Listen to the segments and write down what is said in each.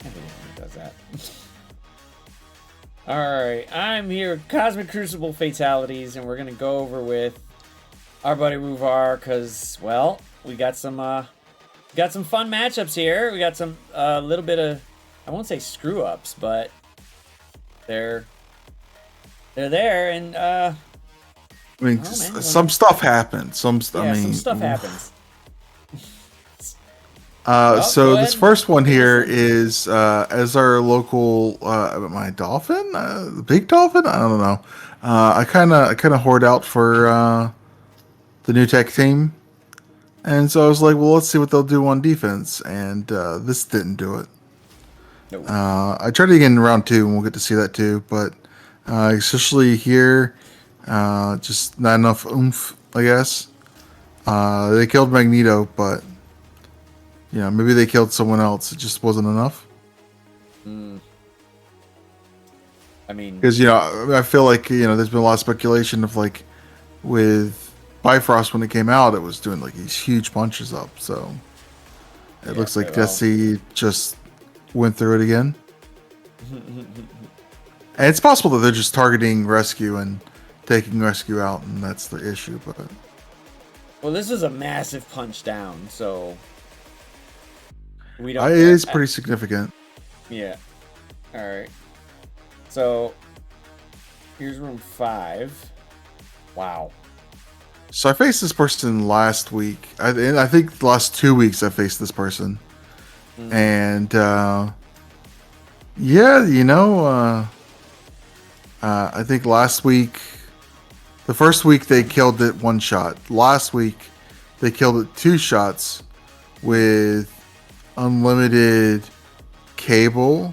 can't believe it does that. Alright, I'm here with Cosmic Crucible Fatalities, and we're gonna go over with our buddy Ruevar, because, well, we got some fun matchups here. We got some, little bit of, I won't say screw-ups, but they're there, and, I mean, some stuff happens. Some stuff happens. So this first one here is as our local my dolphin, the big dolphin. I don't know. I kind of hoard out for the new tech team, and so I was like, well, let's see what they'll do on defense, and this didn't do it. Nope. I tried it again in round 2, and we'll get to see that too. But especially here, just not enough oomph, I guess. They killed Magneto, but. Yeah, maybe they killed someone else. It just wasn't enough. I mean, because I feel like there's been a lot of speculation of like with Bifrost when it came out, it was doing like these huge punches up. So it looks like Desi just went through it again. And it's possible that they're just targeting Rescue and taking Rescue out, and that's the issue. But well, this is a massive punch down, so. We don't. It is pretty significant. Yeah. All right. So here's room 5. Wow. So I faced this person last week. I think the last 2 weeks I faced this person, and I think last week, the first week they killed it 1 shot. Last week they killed it 2 shots with unlimited cable,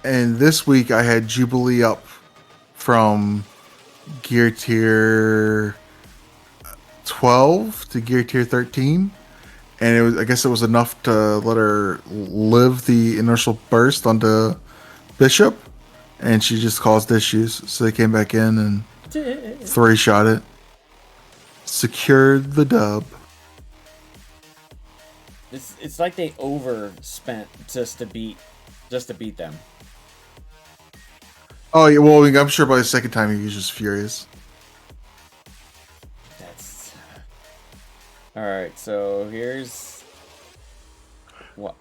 and this week I had Jubilee up from gear tier 12 to gear tier 13, and I guess it was enough to let her live the inertial burst onto Bishop, and she just caused issues, so they came back in and 3-shot it, secured the dub. It's like they overspent just to beat them. Oh yeah, well I'm sure by the second time he was just furious. That's all right. So here's what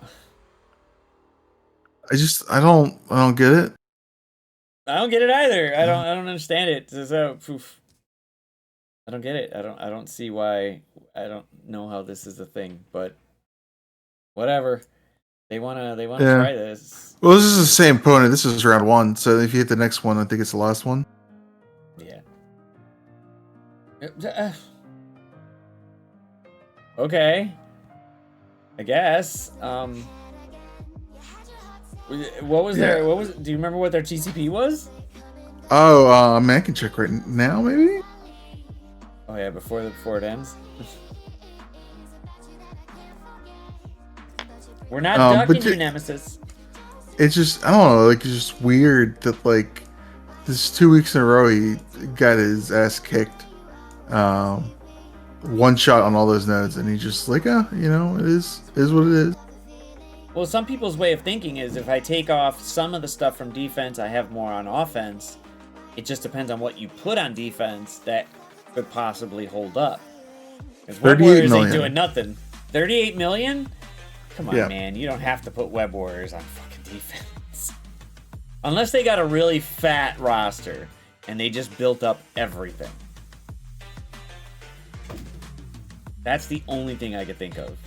I don't get it. I don't get it either. I don't understand it. So I don't get it. I don't see why. I don't know how this is a thing, but. Whatever. They wanna try this. Well, this is the same opponent. This is round 1, so if you hit the next one, I think it's the last one. Yeah. Okay. I guess. What was their? What was? Do you remember what their TCP was? Oh, I mean, I can check right now, maybe. Oh yeah, before it ends. We're not ducking you, Nemesis. It's just, I don't know, like, it's just weird that, like, this 2 weeks in a row he got his ass kicked. 1 shot on all those nodes, and he's just like, it is what it is. Well, some people's way of thinking is if I take off some of the stuff from defense, I have more on offense. It just depends on what you put on defense that could possibly hold up. Because Web Warriors ain't doing nothing. 38 million? Come on, man. You don't have to put Web Warriors on fucking defense. Unless they got a really fat roster and they just built up everything. That's the only thing I could think of.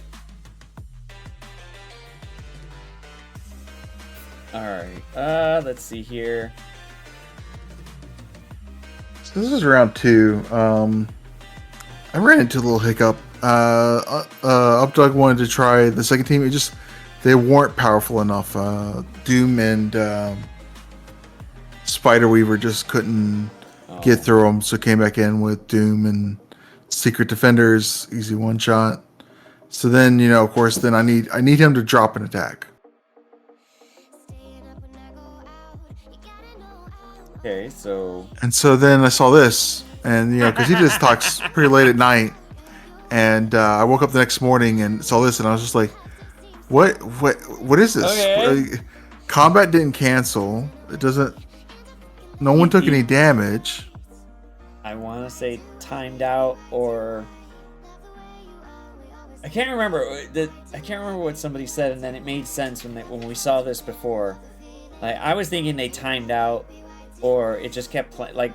Alright. Let's see here. So this is round 2. I ran into a little hiccup. Updog wanted to try the second team. They weren't powerful enough. Doom and Spider Weaver just couldn't get through them, so came back in with Doom and Secret Defenders, easy 1-shot. So then, of course, then I need him to drop an attack. Okay, so... And so then I saw this, and, because he just talks pretty late at night, and I woke up the next morning and saw this, and I was just like, What is this? Okay. Combat didn't cancel. It doesn't. No one took any damage. I want to say timed out, or I can't remember. I can't remember what somebody said, and then it made sense when we saw this before. Like, I was thinking they timed out, or it just kept playing. Like,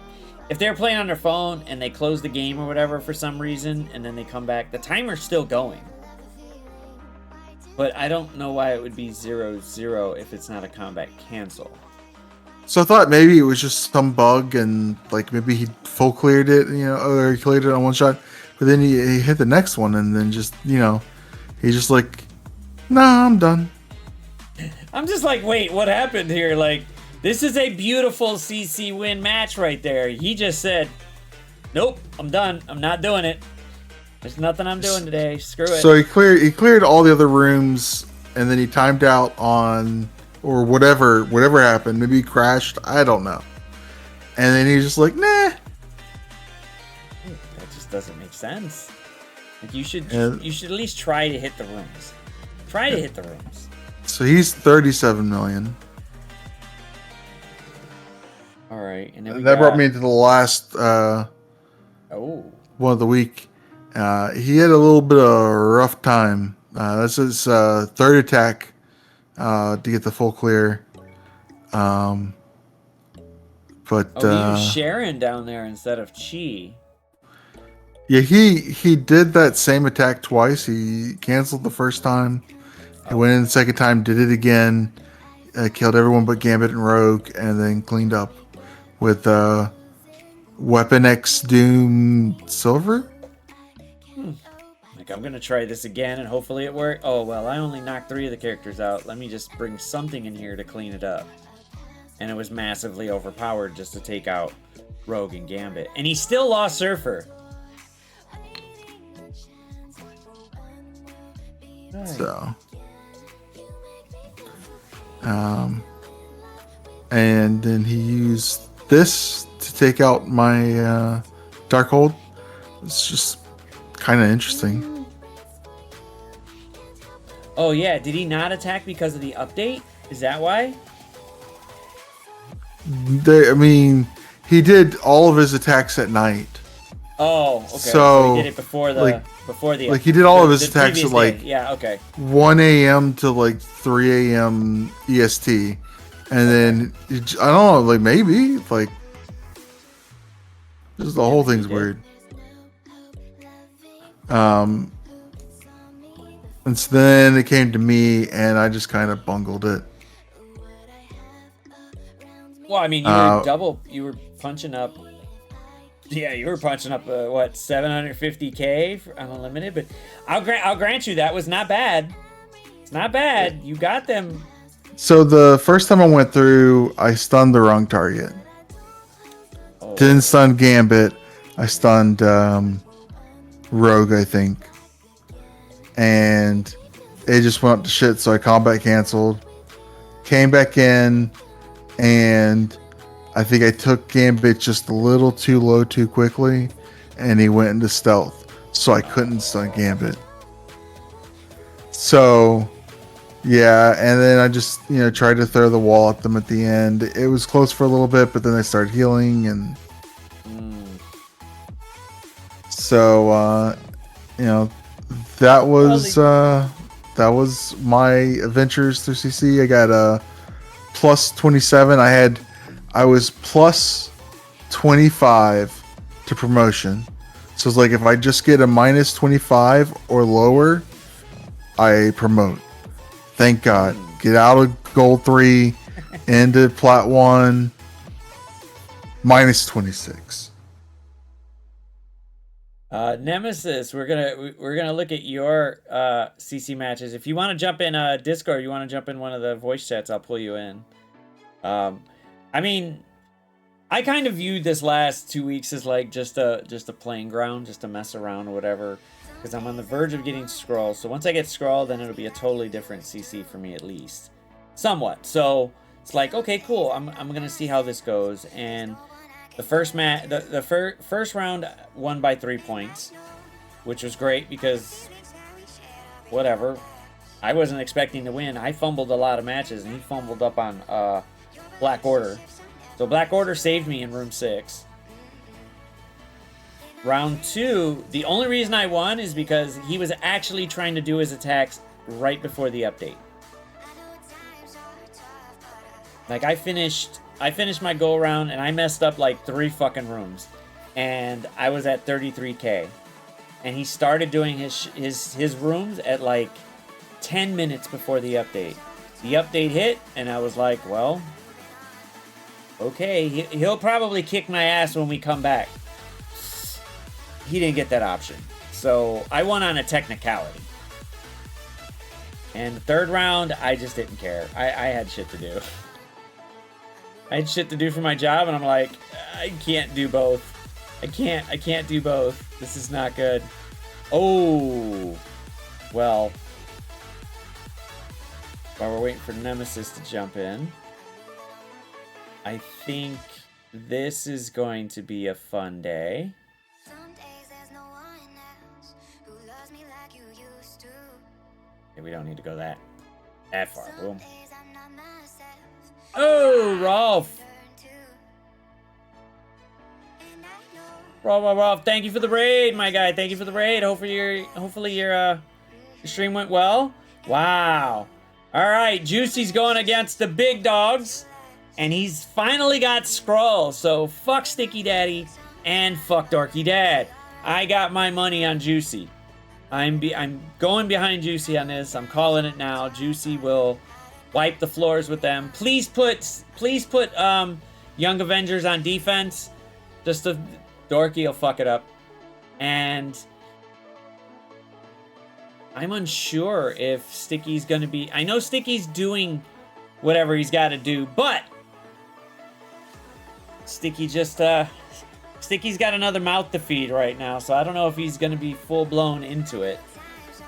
if they're playing on their phone and they close the game or whatever for some reason, and then they come back, the timer's still going. But I don't know why it would be 0-0 if it's not a combat cancel. So I thought maybe it was just some bug, and like maybe he full cleared it, or he cleared it on one shot. But then he hit the next one, and then just he just like, nah, I'm done. I'm just like, wait, what happened here? Like, this is a beautiful CC win match right there. He just said, nope, I'm done. I'm not doing it. There's nothing I'm doing today. Screw it. So he cleared all the other rooms, and then he timed out on, or whatever happened. Maybe he crashed. I don't know. And then he's just like, nah. That just doesn't make sense. Like, you should at least try to hit the rooms. Try to hit the rooms. So he's 37 million. All right, and then that brought me into the last one of the week. He had a little bit of a rough time. That's his third attack to get the full clear. But he was Sharon down there instead of Chi. Yeah, he did that same attack twice. He canceled the first time. He went in the second time, did it again, killed everyone but Gambit and Rogue, and then cleaned up with Weapon X Doom Silver. Like, I'm gonna try this again and hopefully it works. Oh well, I only knocked 3 of the characters out. Let me just bring something in here to clean it up. And it was massively overpowered just to take out Rogue and Gambit. And he still lost Surfer. So, and then he used this to take out my Darkhold. It's just kind of interesting. Oh yeah, did he not attack because of the update? Is that why? He did all of his attacks at night. Oh, okay. So he did it before the like he did all of his attacks at like 1 a.m. to like 3 a.m. EST, and then I don't know, like maybe like just the whole thing's weird. And so then it came to me, and I just kind of bungled it. Well, I mean, you were punching up. Yeah, you were punching up what, 750k for unlimited, but I'll grant you that was not bad. It's not bad. You got them. So the first time I went through, I stunned the wrong target. Oh. Didn't stun Gambit. I stunned Rogue, I think. And it just went up to shit, so I combat canceled. Came back in, and I think I took Gambit just a little too low too quickly, and he went into stealth, so I couldn't stun Gambit. So, yeah, and then I just, tried to throw the wall at them at the end. It was close for a little bit, but then they started healing, and so, that was my adventures through CC. I got a plus 27. I was plus 25 to promotion. So it's like if I just get a minus 25 or lower, I promote. Thank God. Get out of gold 3 into plat 1, minus 26. Nemesis, we're gonna look at your CC matches. If you want to jump in Discord, you want to jump in one of the voice chats, I'll pull you in. I mean, I kind of viewed this last 2 weeks as like just a playing ground, just to mess around or whatever, because I'm on the verge of getting Skrull. So once I get Skrull, then it'll be a totally different CC for me, at least, somewhat. So it's like, okay, cool. I'm gonna see how this goes. And the first first round won by 3 points, which was great because whatever. I wasn't expecting to win. I fumbled a lot of matches, and he fumbled up on Black Order. So Black Order saved me in room 6. Round 2, the only reason I won is because he was actually trying to do his attacks right before the update. Like, I finished my go around, and I messed up like 3 fucking rooms. And I was at 33k. And he started doing his rooms at like 10 minutes before the update. The update hit, and I was like, well, okay, he'll probably kick my ass when we come back. He didn't get that option. So I won on a technicality. And the third round, I just didn't care. I had shit to do. I had shit to do for my job, and I'm like, I can't do both. I can't do both. This is not good. Oh, well, while we're waiting for Nemesis to jump in, I think this is going to be a fun day. Okay, we don't need to go that far. Boom. Oh, Rolf. Rolf, thank you for the raid, my guy. Thank you for the raid. Hopefully your stream went well. Wow. All right, Juicy's going against the big dogs, and he's finally got Skrull. So fuck Sticky Daddy and fuck Dorky Dad. I got my money on Juicy. I'm going behind Juicy on this. I'm calling it now. Juicy will wipe the floors with them. Please put Young Avengers on defense. Just to Dorky will fuck it up. And I'm unsure if Sticky's gonna be... I know Sticky's doing whatever he's got to do, but Sticky just... Sticky's got another mouth to feed right now, so I don't know if he's gonna be full-blown into it.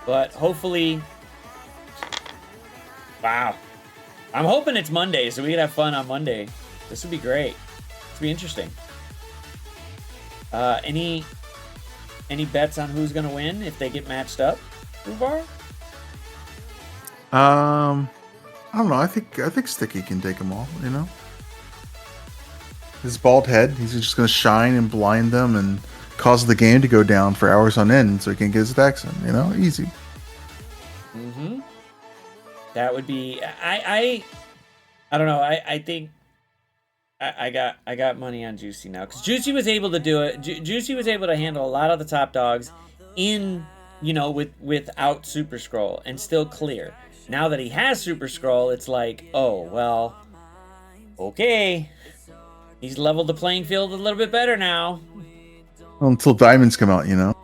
But hopefully... Wow. I'm hoping it's Monday, so we can have fun on Monday. This would be great. This would be interesting. Any bets on who's gonna win if they get matched up, Ruevar? I don't know. I think Sticky can take them all. You know, his bald head. He's just gonna shine and blind them and cause the game to go down for hours on end, so he can get his attacks in. You know, easy. Mm-hmm. That would be. I don't know. I think. I got money on Juicy now because Juicy was able to do it. Juicy was able to handle a lot of the top dogs in, you know, without Super Skrull and still clear. Now that he has Super Skrull, it's like, oh well, okay, he's leveled the playing field a little bit better now. Well, until diamonds come out, you know.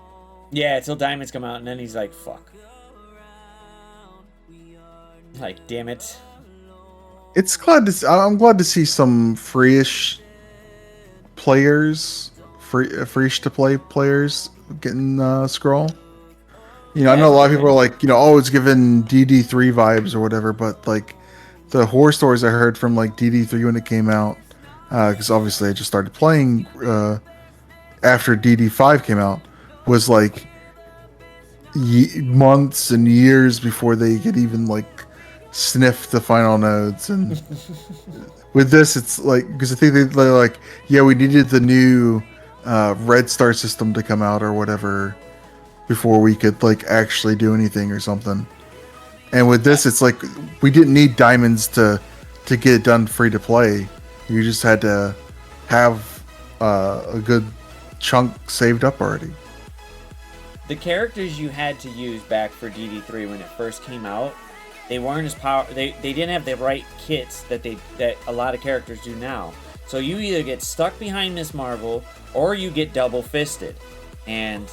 Yeah, until diamonds come out, and then he's like, fuck. Like, damn it. I'm glad to see some free-ish players, free-ish to play players getting Skrull. You know, I know a lot of people are like, you know, oh, it's giving DD3 vibes or whatever, but like the horror stories I heard from like DD3 when it came out, because obviously I just started playing after DD5 came out, was like months and years before they could even like sniff the final nodes. And with this, it's like, because I think they're like, yeah, we needed the new red star system to come out or whatever before we could like actually do anything or something. And with this, it's like we didn't need diamonds to get it done free to play. You just had to have a good chunk saved up already. The characters you had to use back for DD3 when it first came out, they weren't as powerful. They didn't have the right kits that a lot of characters do now. So you either get stuck behind Miss Marvel or you get double fisted. And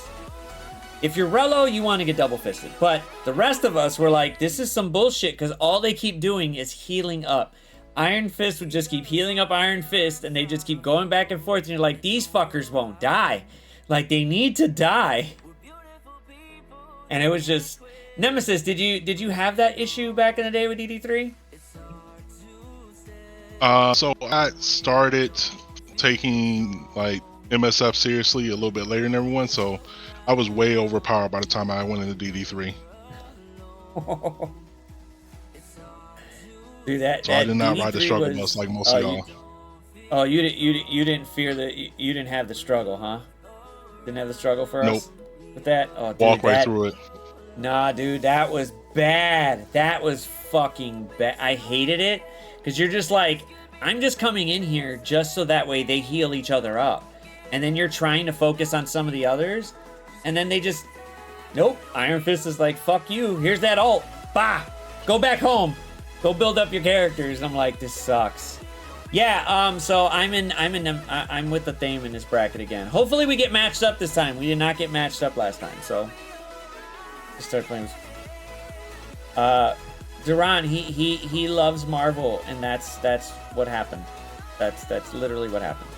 if you're Rello, you want to get double fisted. But the rest of us were like, this is some bullshit because all they keep doing is healing up. Iron Fist would just keep healing up Iron Fist, and they just keep going back and forth. And you're like, these fuckers won't die. Like, they need to die. And it was just... Nemesis, did you have that issue back in the day with DD3? So I started taking like MSF seriously a little bit later than everyone, so I was way overpowered by the time I went into DD3. Dude, that So I did not ride the BD3 struggle was. bus like most of y'all. You didn't fear that you didn't have the struggle, huh? Didn't have the struggle for Nope. us with that. Oh, dude, Walk right through it. Nah, dude, that was bad. That was fucking bad. I hated it because you're just like, I'm just coming in here just so that way they heal each other up, and then you're trying to focus on some of the others, and then they just, nope. Iron Fist is like, fuck you. Here's that ult. Bah. Go back home. Go build up your characters. I'm like, this sucks. Yeah. So I'm with the theme in this bracket again. Hopefully we get matched up this time. We did not get matched up last time, so. Start playing. Duran, he loves Marvel, and that's what happened. That's literally what happened.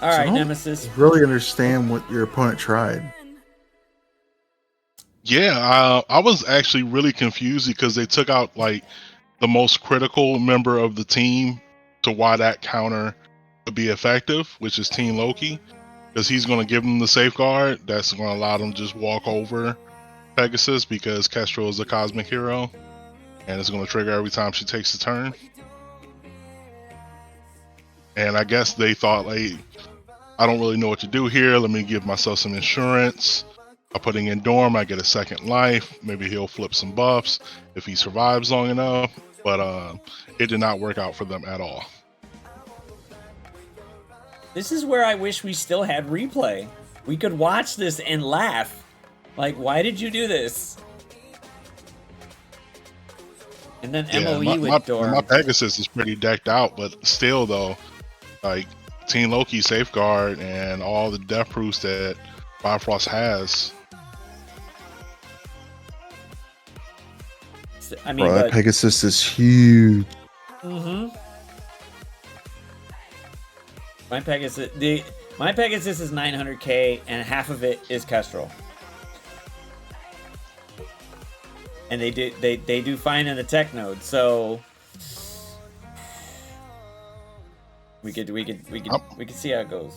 All right, Nemesis. Really understand what your opponent tried. Yeah, I was actually really confused because they took out like the most critical member of the team to why that counter would be effective, which is Team Loki. Because he's going to give them the safeguard that's going to allow them to just walk over Pegasus because Kestrel is a cosmic hero and it's going to trigger every time she takes a turn. And I guess they thought, like, I don't really know what to do here. Let me give myself some insurance. By putting in Dorm, I get a second life. Maybe he'll flip some buffs if he survives long enough. But it did not work out for them at all. This is where I wish we still had replay. We could watch this and laugh. Like, why did you do this? And then MOE with Dorm. My Pegasus is pretty decked out, but still, though, like, Team Loki safeguard and all the death proofs that Bifrost has. I mean, bro, that Pegasus is huge. Mm-hmm. My Pegasus is 900k, and half of it is Kestrel. And they do fine in the tech node, so we could see how it goes.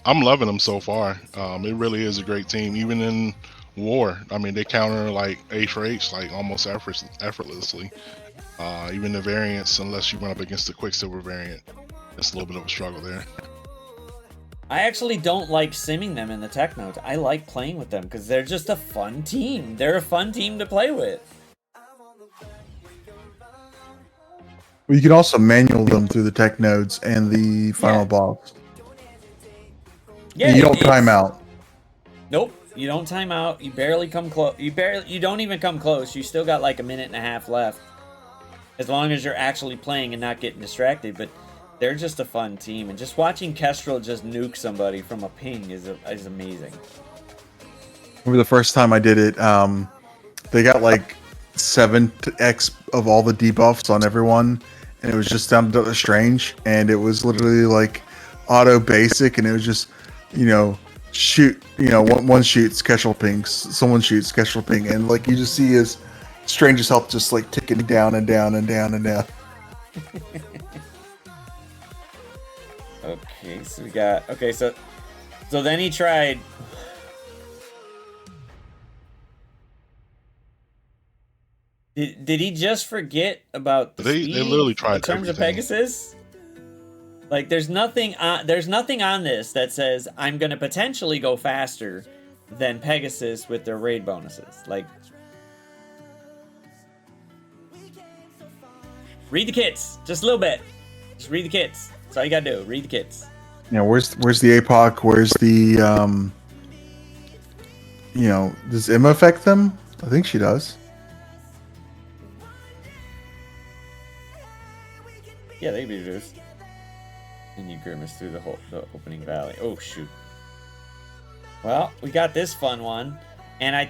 I'm loving them so far. It really is a great team, even in war. I mean, they counter like H for H like almost effortlessly. Even the variants, unless you run up against the Quicksilver variant, it's a little bit of a struggle there. I actually don't like simming them in the tech nodes. I like playing with them because they're just a fun team. They're a fun team to play with. Well, you can also manual them through the tech nodes and the final boss. Yeah, and you don't time out. Nope, you don't time out. You barely come close. You don't even come close. You still got like a minute and a half left. As long as you're actually playing and not getting distracted, but they're just a fun team, and just watching Kestrel just nuke somebody from a ping is amazing. Remember the first time I did it, they got like 7x of all the debuffs on everyone, and it was just down to Strange, and it was literally like auto basic, and it was just, shoot, one shoots, Kestrel pings, someone shoots, Kestrel ping, and like you just see his Strange's health just like ticking down and down and down and down. Okay, so we got so then he tried. Did he just forget about the speed they literally tried in terms everything. of Pegasus? Like, there's nothing on this that says I'm gonna potentially go faster than Pegasus with their raid bonuses. Like, read the kits just a little bit. Just read the kits. That's all you gotta do. Read the kits. Where's the APOC? Where's the does Emma affect them? I think she does. Yeah, they can be reduced. And you grimace through the opening valley. Oh shoot. Well, we got this fun one, and I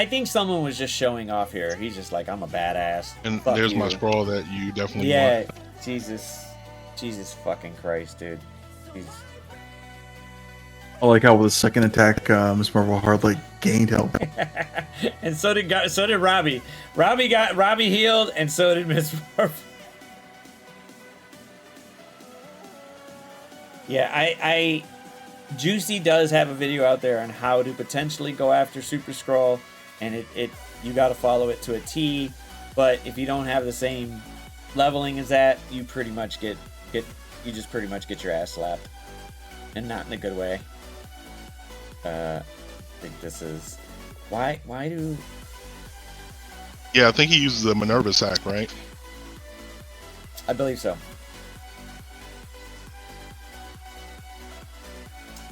think someone was just showing off here. He's just like, I'm a badass. And Fuck there's you. my sprawl that you definitely want. Jesus fucking Christ, dude. Jesus. I like how with the second attack, Miss Marvel hardly gained health. And so did Robbie. Robbie healed, and so did Miss Marvel. Yeah, Juicy does have a video out there on how to potentially go after Super Scroll, and you got to follow it to a T. But if you don't have the same leveling as that, you pretty much get your ass slapped, and not in a good way. I think this is why do. Yeah, I think he uses the Minerva sack, right? I believe so.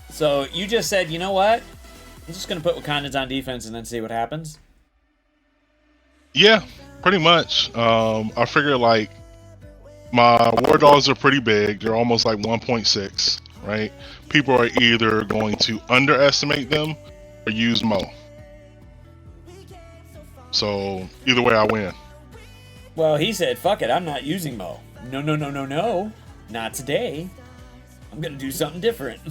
So you just said, you know what? I'm just gonna put Wakandans on defense and then see what happens. Yeah, pretty much. I figure like my war dogs are pretty big. They're almost like 1.6, right? People are either going to underestimate them or use Mo. So either way, I win. Well, he said, fuck it, I'm not using Mo. No. Not today. I'm gonna do something different.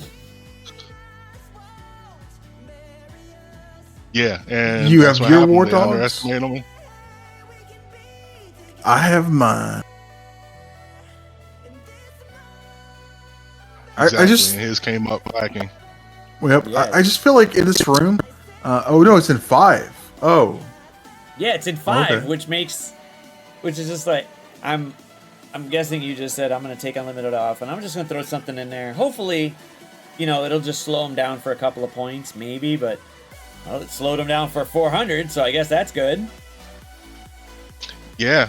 Yeah, and You that's have what your happened. war They dogs? underestimated me. I have mine. Exactly. I just, and his came up lacking. yep. Yeah. I just feel like in this room. Oh no, it's in 5. Oh, Yeah, it's in 5, Okay. which is just like, I'm guessing you just said I'm gonna take unlimited off, and I'm just gonna throw something in there. Hopefully, it'll just slow him down for a couple of points, maybe, but well, it slowed him down for 400, so I guess that's good. Yeah,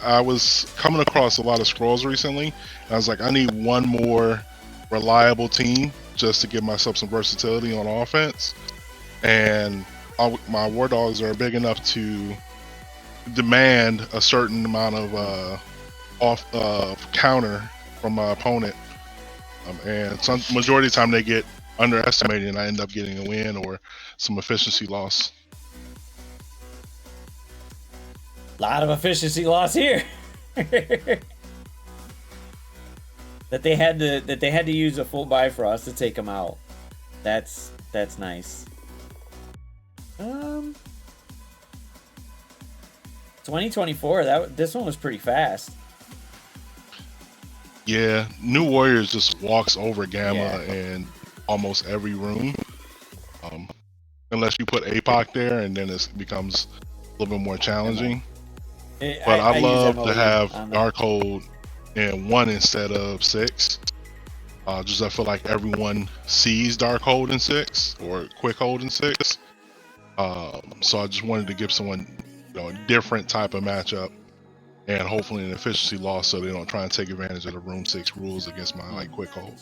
I was coming across a lot of scrolls recently. And I was like, I need one more reliable team just to give myself some versatility on offense. And my war dogs are big enough to demand a certain amount of counter from my opponent. And some majority of the time they get underestimated, and I end up getting a win or some efficiency loss. Lot of efficiency loss here. that they had to use a full Bifrost to take him out. That's nice. 2024. This one was pretty fast. Yeah, New Warriors just walks over Gamma Yeah. in almost every room. Unless you put APOC there, and then it becomes a little bit more challenging. But I use love MOE to have on the- Darkhold in 1 instead of 6. Just I feel like everyone sees Darkhold in 6 or Quick Hold in 6. So I just wanted to give someone a different type of matchup, and hopefully an efficiency loss, so they don't try and take advantage of the Room 6 rules against my Quick Hold.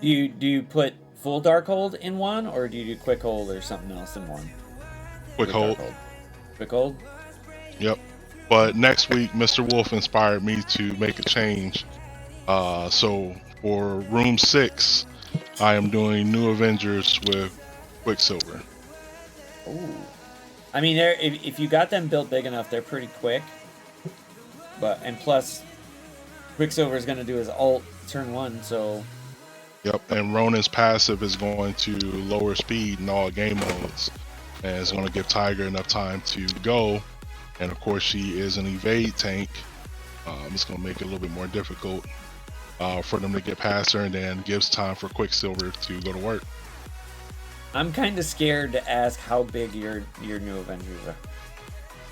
Do you put full Darkhold in 1, or do you do Quick Hold or something else in 1? Quick Hold. Quick Hold. Yep. But next week, Mr. Wolf inspired me to make a change. So for Room 6, I am doing New Avengers with Quicksilver. Ooh. I mean, if you got them built big enough, they're pretty quick. And plus, Quicksilver is going to do his ult turn 1, so... Yep, and Ronin's passive is going to lower speed in all game modes. And it's going to give Tiger enough time to go. And of course, she is an evade tank. It's going to make it a little bit more difficult for them to get past her, and then gives time for Quicksilver to go to work. I'm kind of scared to ask how big your New Avengers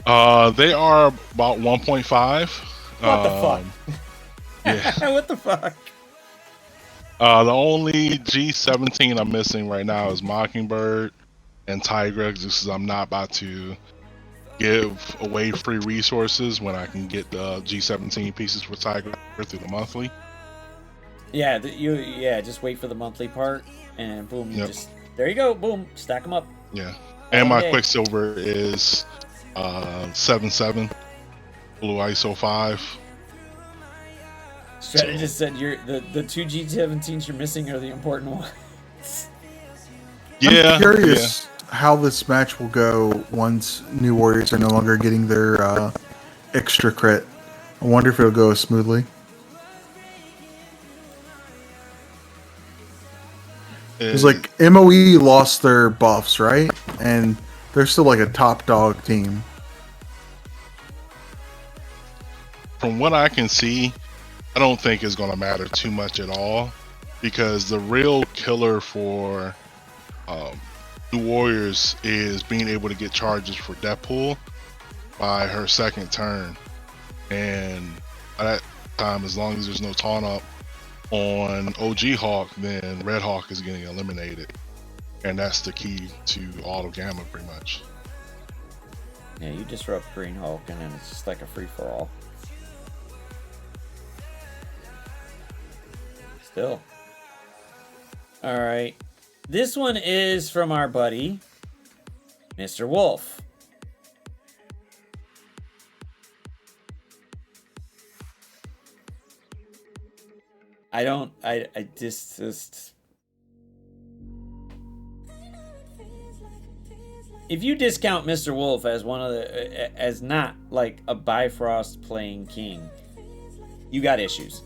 are. They are about 1.5. What the fuck? Yeah. What the fuck? The only G17 I'm missing right now is Mockingbird and Tigra, just because I'm not about to give away free resources when I can get the G17 pieces for Tigra through the monthly. Yeah, just wait for the monthly part, and boom, Yep. there you go, boom, stack them up. Yeah, and my day. Quicksilver is 7/7 Blue ISO 5. Strategist said the 2 G17s you're missing are the important ones. Yeah, I'm curious how this match will go once New Warriors are no longer getting their extra crit. I wonder if it'll go smoothly. It's like MOE lost their buffs, right? And they're still like a top dog team. From what I can see, I don't think it's going to matter too much at all, because the real killer for New Warriors is being able to get charges for Deathpool. by her second turn, and by that time, as long as there's no taunt up on OG Hawk, then Red Hawk is getting eliminated, and that's the key to auto gamma pretty much. Yeah, you disrupt Green Hulk, and then it's just like a free-for-all. Still. Alright. This one is from our buddy, Mr. Wolf. I just... If you discount Mr. Wolf as one of the, as not like a Bifrost playing king, you got issues.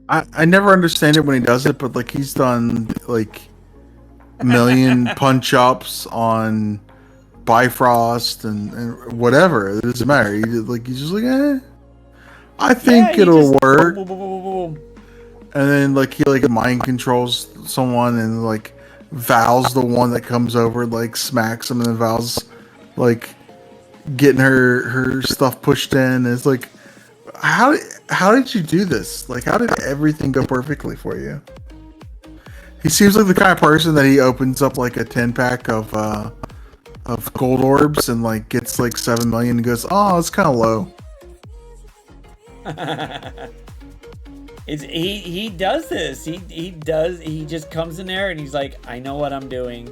I never understand it when he does it, but like he's done like a million punch ups on Bifrost and whatever. It doesn't matter. He's just like, I think it'll work. Boom, boom, boom, boom, boom. And then like he like mind controls someone, and like Val's the one that comes over, like smacks him, and then Val's like getting her stuff pushed in. And it's like, how did you do this? Like, how did everything go perfectly for you? He seems like the kind of person that he opens up like a 10-pack of gold orbs and like gets like 7 million and goes, oh, it's kind of low. He does this. He just comes in there and he's like, I know what I'm doing.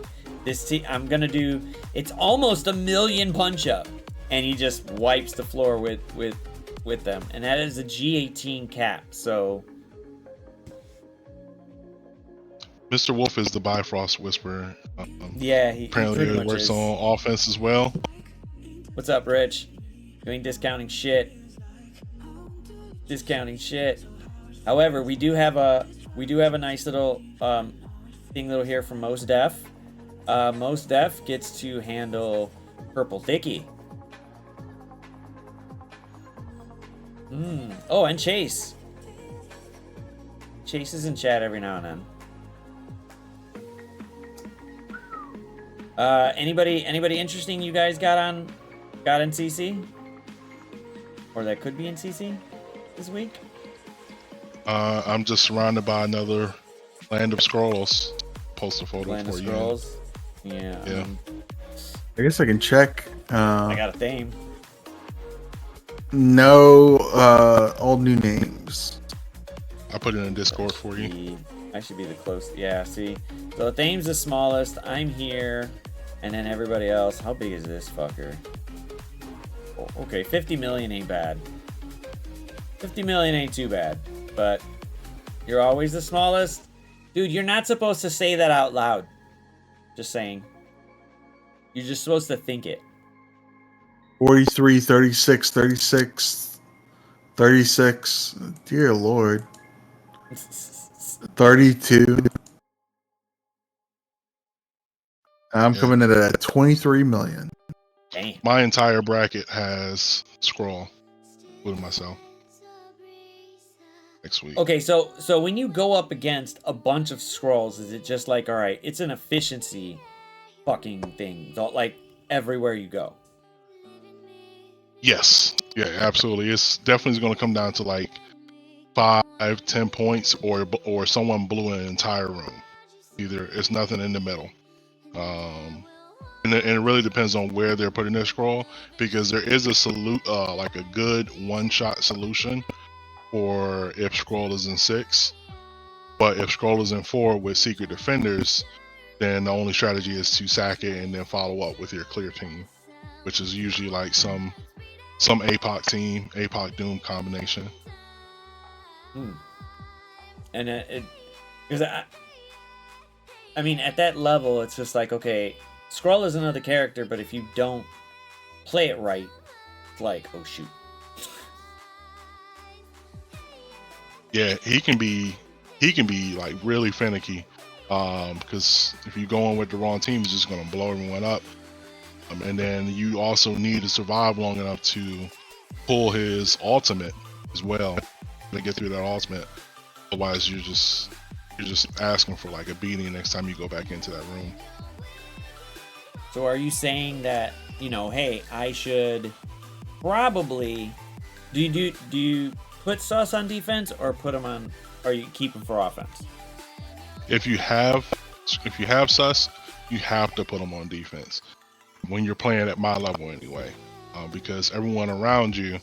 I'm gonna do. It's almost 1 million punch up, and he just wipes the floor with them, and that is a G18 cap. So Mr. Wolf is the Bifrost Whisperer. Yeah, he apparently pretty he much works is. on offense as well. What's up, Rich? Doing discounting shit. Discounting shit. However, we do have a nice little thing little here from Most Def. Most Def gets to handle Purple Dicky. Oh, and Chase. Chase is in chat every now and then. Anybody interesting you guys got in CC? Or that could be in CC this week? I'm just surrounded by another Land of Scrolls. Post a photo Land for of you. Scrolls. Yeah. Yeah. I guess I can check. I got a theme. No, all new names. I put it in Discord for you. I should be the closest. Yeah, see. So Thame's the smallest. I'm here. And then everybody else. How big is this fucker? Oh, okay, 50 million ain't bad. 50 million ain't too bad. But you're always the smallest. Dude, you're not supposed to say that out loud. Just saying. You're just supposed to think it. 43, 36, 36, 36. Dear Lord. 32. I'm coming in at 23 million. Dang. My entire bracket has Scroll, including myself. Next week. Okay, so when you go up against a bunch of scrolls, is it just like, all right, it's an efficiency fucking thing, like everywhere you go? Yes. Yeah, absolutely. It's definitely going to come down to like 5-10 points, or someone blew an entire room. Either it's nothing in the middle. And it really depends on where they're putting their scroll, because there is a like a good one-shot solution for if scroll is in 6, but if scroll is in 4 with secret defenders, then the only strategy is to sack it and then follow up with your clear team, which is usually like some APOC team, APOC Doom combination. And because I mean, at that level, it's just like, okay, Skrull is another character, but if you don't play it right, it's like, oh shoot. Yeah, he can be like really finicky, because if you go in with the wrong team, he's just gonna blow everyone up. And then you also need to survive long enough to pull his ultimate as well to get through that ultimate. Otherwise, you're just asking for like a beating next time you go back into that room. So are you saying that, you know, hey, I should probably do you put Sus on defense or put him on, or you keep him for offense? If you have Sus, you have to put him on defense when you're playing at my level anyway, because everyone around you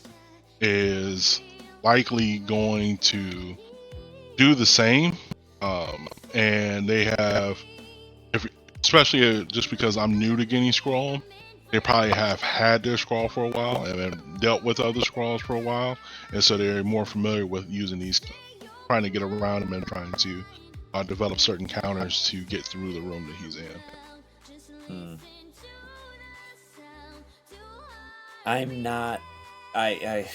is likely going to do the same, and they have, especially just because I'm new to getting Scroll, they probably have had their Scroll for a while and have dealt with other Scrolls for a while, and so they're more familiar with using these, trying to get around them and trying to develop certain counters to get through the room that he's in. I'm not I'm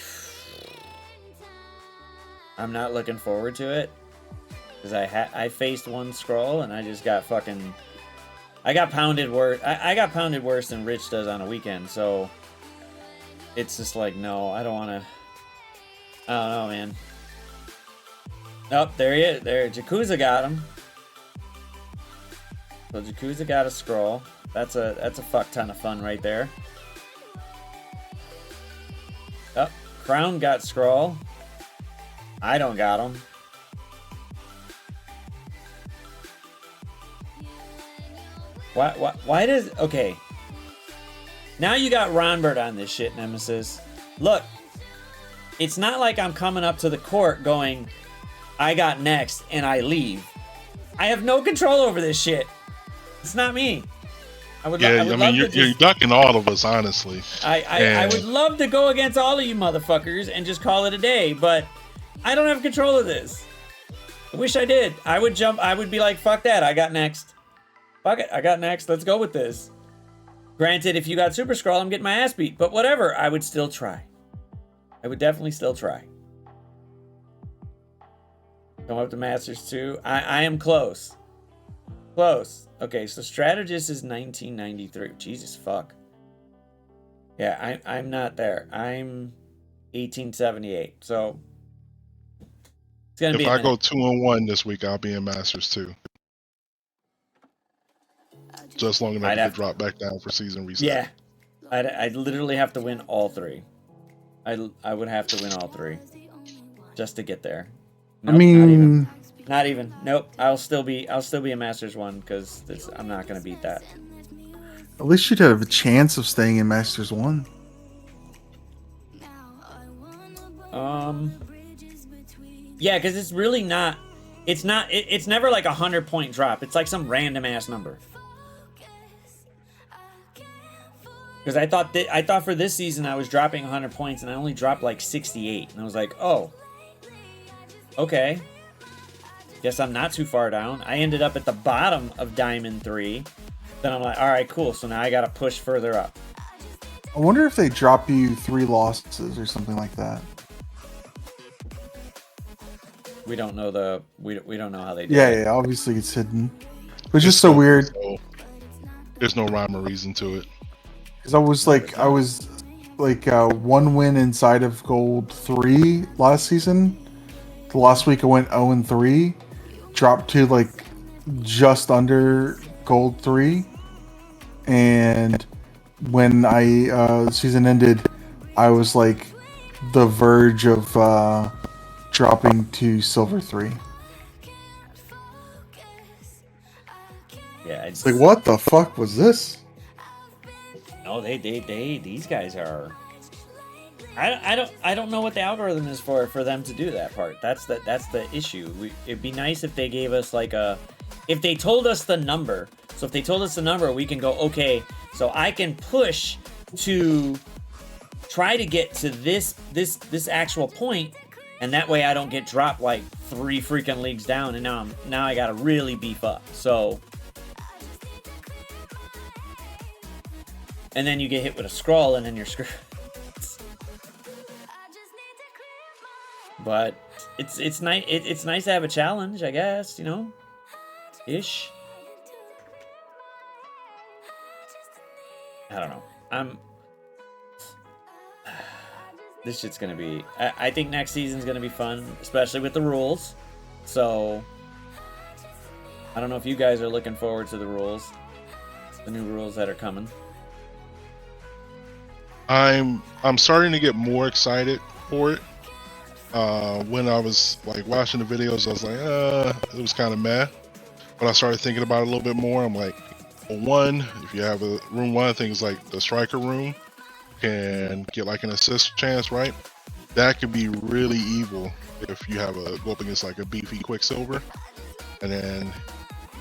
not looking forward to it, because I faced one Scroll and I just got fucking, I got pounded worse. I got pounded worse than Rich does on a weekend, so it's just like, no, I don't want to. I don't know, man. Oh, there he is. There, Yakuza got him. So Yakuza got a Scroll. That's a fuck ton of fun right there. Oh, Crown got Scroll. I don't got him. Why does... Okay. Now you got Ronbert on this shit, Nemesis. Look. It's not like I'm coming up to the court going, I got next, and I leave. I have no control over this shit. It's not me. I mean, you're ducking all of us, honestly. I would love to go against all of you motherfuckers and just call it a day, but I don't have control of this. I wish I did. I would jump. I would be like, fuck that. I got next. Fuck it. I got next. Let's go with this. Granted, if you got Super Scroll, I'm getting my ass beat, but whatever. I would still try. I would definitely still try. Come up to Masters 2. I am close. Close. Okay, so Strategist is 1993. Jesus fuck. Yeah, I'm not there. I'm 1878. So it's gonna be. If I go 2-1 this week, I'll be in Masters 2. Just long enough to drop back down for season reset. Yeah, I'd literally have to win all three. I would have to win all three just to get there. Nope, I mean, not even. Nope. I'll still be a Masters 1 because I'm not gonna beat that. At least you'd have a chance of staying in Masters 1. Yeah, because it's really not. It's not. It's never like 100-point drop. It's like some random ass number. Because I thought for this season I was dropping 100 points and I only dropped like 68, and I was like, oh, okay. Guess I'm not too far down. I ended up at the bottom of Diamond 3. Then I'm like, all right, cool. So now I got to push further up. I wonder if they drop you 3 losses or something like that. We don't know we don't know how they do it. it. Yeah, obviously it's hidden. It's just so weird. There's no rhyme or reason to it. Because I was like 1 win inside of Gold 3 last season. The last week I went 0-3, dropped to like just under Gold 3, and when I season ended, I was like the verge of dropping to Silver 3. Yeah, it's like, what the fuck was this? No, these guys are. I don't know what the algorithm is for them to do that part. That's the issue. It'd be nice if they gave us like if they told us the number. So if they told us the number, we can go, okay, so I can push to try to get to this actual point, and that way I don't get dropped like 3 freaking leagues down, and now I gotta really beef up. So. And then you get hit with a scroll, and then you're screwed. But it's nice. It's nice to have a challenge, I guess. You know, ish. I don't know. This shit's gonna be. I think next season's gonna be fun, especially with the rules. So I don't know if you guys are looking forward to the rules. The new rules that are coming. I'm starting to get more excited for it. When I was like watching the videos, I was like, it was kind of meh. But I started thinking about it a little bit more. I'm like, well, one, if you have a room one, things like the striker room can get like an assist chance, right? That could be really evil if you have a go up against like a beefy Quicksilver, and then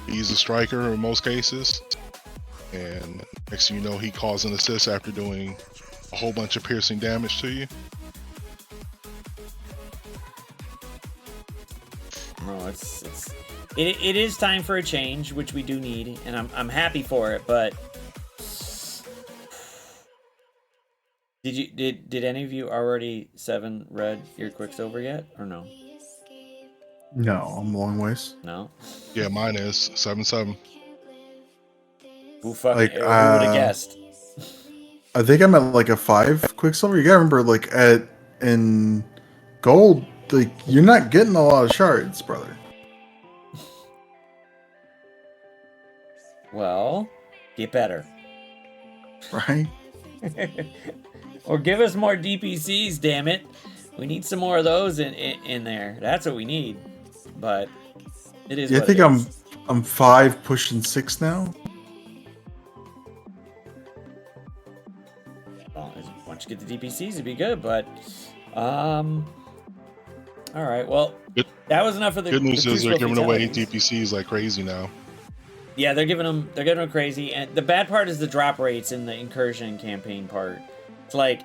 he's a striker in most cases, and next thing you know, he calls an assist after doing a whole bunch of piercing damage to you. No, it is time for a change, which we do need, and I'm happy for it. But did any of you already 7 red your Quicksilver yet, or no? No, I'm a long ways. No. Yeah, mine is 7/7. Who fucking Like, who would have guessed? I think I'm at like a 5 Quicksilver. You gotta remember, like in gold, like you're not getting a lot of shards, brother. Well, get better. Right? Or give us more DPCs, damn it. We need some more of those in there. That's what we need. But it is. Yeah, I what think it is. I'm 5 pushing 6 now. Well, once you get the DPCs, it'd be good. But all right. Well, that was enough for the Good news is they're Crucible giving away Fatalities. DPCs like crazy now. Yeah, they're giving them crazy, and the bad part is the drop rates in the incursion campaign part. It's like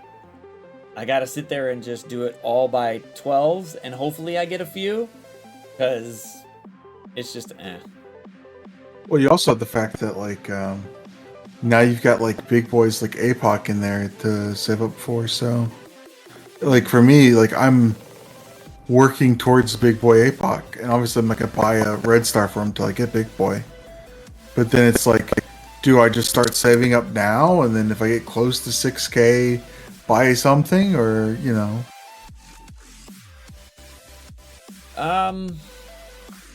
I gotta sit there and just do it all by 12s, and hopefully I get a few, because it's just Well, you also have the fact that like now you've got like big boys like APOC in there to save up for. So, like for me, like I'm working towards big boy APOC, and obviously I'm not gonna buy a red star for him till I get big boy. But then it's like, do I just start saving up now, and then if I get close to 6K, buy something, or you know?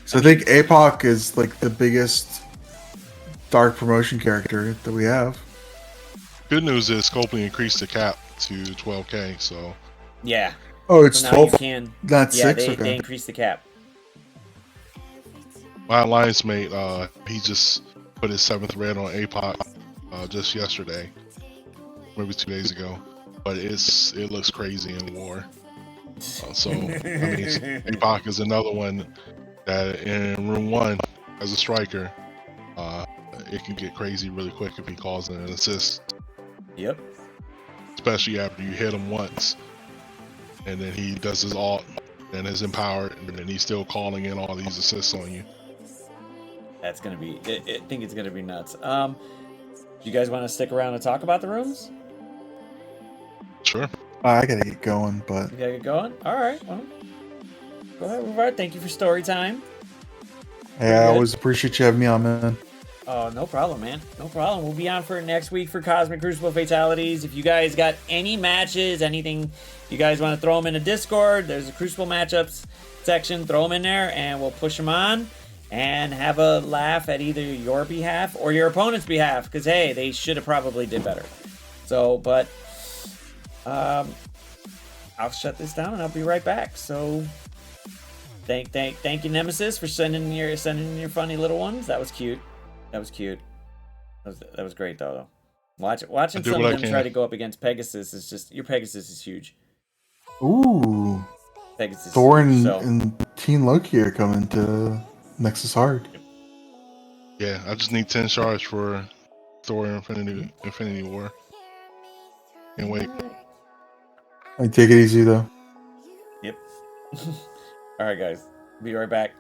So I think APOC is like the biggest dark promotion character that we have. Good news is Scopely increased the cap to 12K, so yeah. Oh, it's So now you 12, can. not Yeah, 6. they Okay. increased the cap. my alliance mate, he just put his 7th red on APOC just yesterday, maybe 2 days ago. But it looks crazy in war. So I mean, APOC is another one that in room 1 as a striker, it can get crazy really quick if he calls in an assist, Yep. especially after you hit him once, and then he does his ult and is empowered, and then he's still calling in all these assists on you. That's gonna be. I think it's gonna be nuts. Do you guys want to stick around and talk about the rooms? Sure. I gotta get going, but You gotta get going. All right. Well, go ahead, Ruevar. Thank you for story time. hey, I always appreciate you having me on, man. Oh, no problem, man. No problem. We'll be on for next week for Cosmic Crucible Fatalities. If you guys got any matches, anything you guys want to throw them in a Discord, there's a Crucible matchups section. Throw them in there, and we'll push them on and have a laugh at either your behalf or your opponent's behalf. Because, hey, they should have probably did better. So, but I'll shut this down, and I'll be right back. So, thank you, Nemesis, for sending your funny little ones. That was cute. That was cute. That was great though. Watching some of them try to go up against Pegasus is just your Pegasus is huge. Ooh, Pegasus. Thor is huge, and Teen Loki are coming to Nexus Hard. Yeah, I just need 10 shards for Thor Infinity War. Can't wait. I take it easy though. Yep. All right, guys. Be right back.